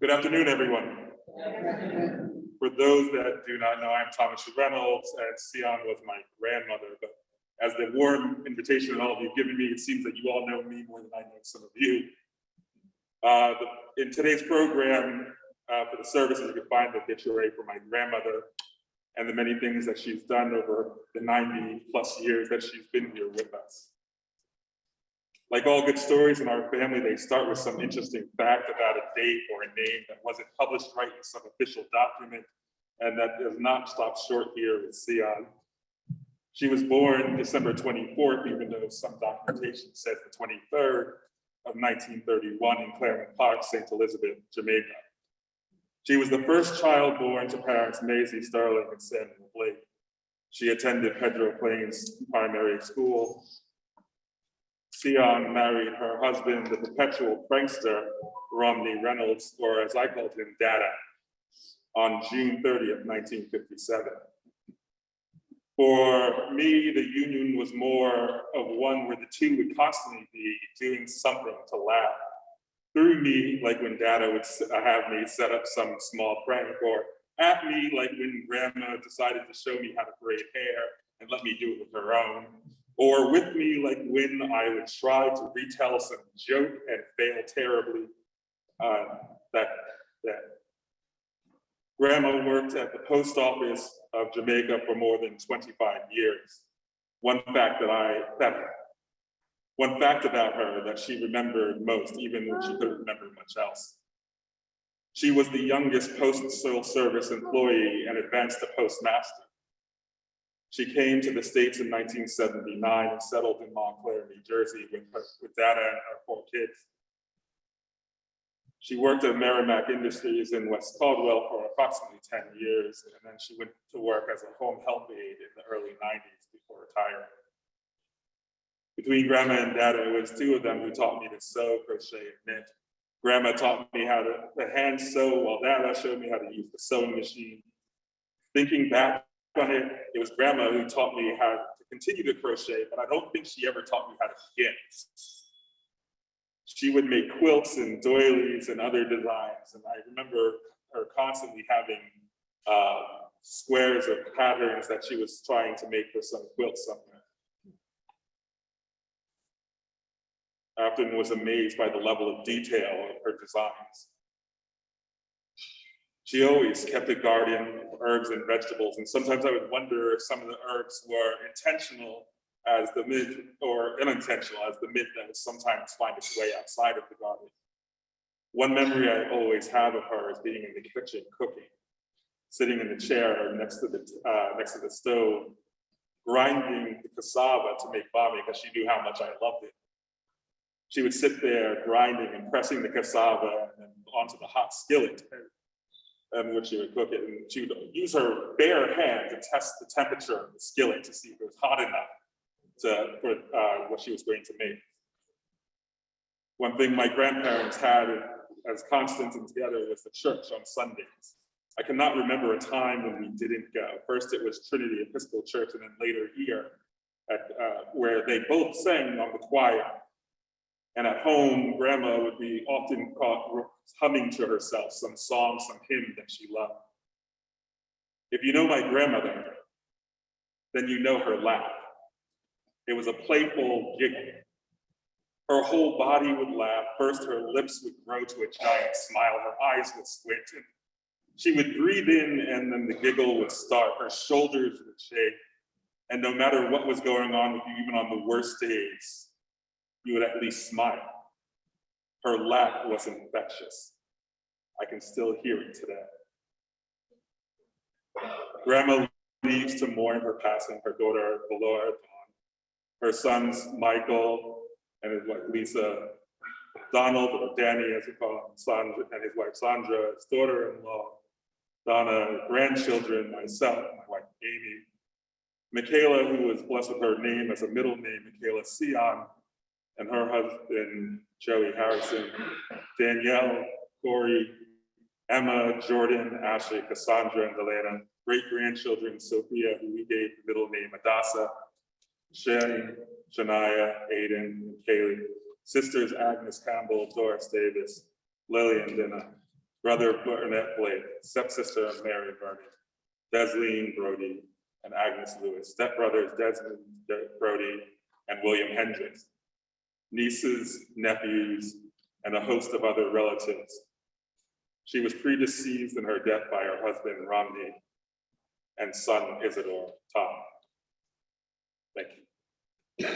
Good afternoon, everyone. For those that do not know, I'm Thomas Reynolds, and Ceyon was my grandmother. But as the warm invitation that all of you have given me, it seems that you all know me more than I know some of you. In today's program, for the services, you can find the obituary for my grandmother and the many things that she's done over the 90 plus years that she's been here with us. Like all good stories in our family, they start with some interesting fact about a date or a name that wasn't published right in some official document, and that does not stop short here with Ceyon. She was born December 24th, even though some documentation says the 23rd of 1931 in Claremont Park, St. Elizabeth, Jamaica. She was the first child born to parents Maisie Sterling and Samuel Blake. She attended Pedro Plains Primary School. Ceyon married her husband, the perpetual prankster, Romney Reynolds, or as I called him, Dada, on June 30th, 1957. For me, the union was more of one where the two would constantly be doing something to laugh through me, like when Dada would have me set up some small prank, or at me, like when Grandma decided to show me how to braid hair and let me do it with her own. Or with me, like when I would try to retell some joke and fail terribly. Grandma worked at the post office of Jamaica for more than 25 years. One fact about her that she remembered most, even when she couldn't remember much else. She was the youngest Postal Service employee and advanced to postmaster. She came to the States in 1979 and settled in Montclair, New Jersey with Dada and her 4 kids. She worked at Merrimack Industries in West Caldwell for approximately 10 years, and then she went to work as a home health aide in the early 90s before retiring. Between Grandma and Dada, it was 2 of them who taught me to sew, crochet, and knit. Grandma taught me how to hand sew, while Dada showed me how to use the sewing machine. Thinking back on it, it was Grandma who taught me how to continue to crochet, but I don't think she ever taught me how to begin. She would make quilts and doilies and other designs, and I remember her constantly having squares of patterns that she was trying to make for some quilt somewhere. I often was amazed by the level of detail of her designs. She always kept a garden of herbs and vegetables, and sometimes I would wonder if some of the herbs were intentional as the myth, or unintentional as the myth that would sometimes find its way outside of the garden. One memory I always have of her is being in the kitchen cooking, sitting in the chair next to the stove, grinding the cassava to make bami because she knew how much I loved it. She would sit there grinding and pressing the cassava and then onto the hot skillet, and when she would cook it, and she would use her bare hand to test the temperature of the skillet to see if it was hot enough for what she was going to make. One thing my grandparents had as constant and together was the church on Sundays. I cannot remember a time when we didn't go. First it was Trinity Episcopal Church, and then later here, where they both sang on the choir. And at home, Grandma would be often caught humming to herself some song, some hymn that she loved. If you know my grandmother, then you know her laugh. It was a playful giggle. Her whole body would laugh. First, her lips would grow to a giant smile. Her eyes would squint. And she would breathe in, and then the giggle would start. Her shoulders would shake. And no matter what was going on with you, even on the worst days, you would at least smile. Her laugh was infectious. I can still hear it today. Grandma leaves to mourn her passing her daughter, Valora, her sons, Michael and his wife, Lisa, Donald, or Danny, as we call him, Sandra, and his wife, Sandra, his daughter-in-law, Donna, grandchildren, myself, my wife, Amy, Michaela, who was blessed with her name as a middle name, Michaela Ceyon, and her husband, Joey Harrison, Danielle, Corey, Emma, Jordan, Ashley, Cassandra, and Elena, great-grandchildren, Sophia, who we gave the middle name Adassa, Shane, Shania, Aiden, and Kaylee, sisters Agnes Campbell, Doris Davis, Lily, and Dinah. brother Burnett Blake, stepsister Mary Burnett, Desleen Brody, and Agnes Lewis, stepbrothers Desmond Brody and William Hendricks, nieces, nephews, and a host of other relatives. She was predeceased in her death by her husband, Romney, and son, Isidore, Tom. Thank you.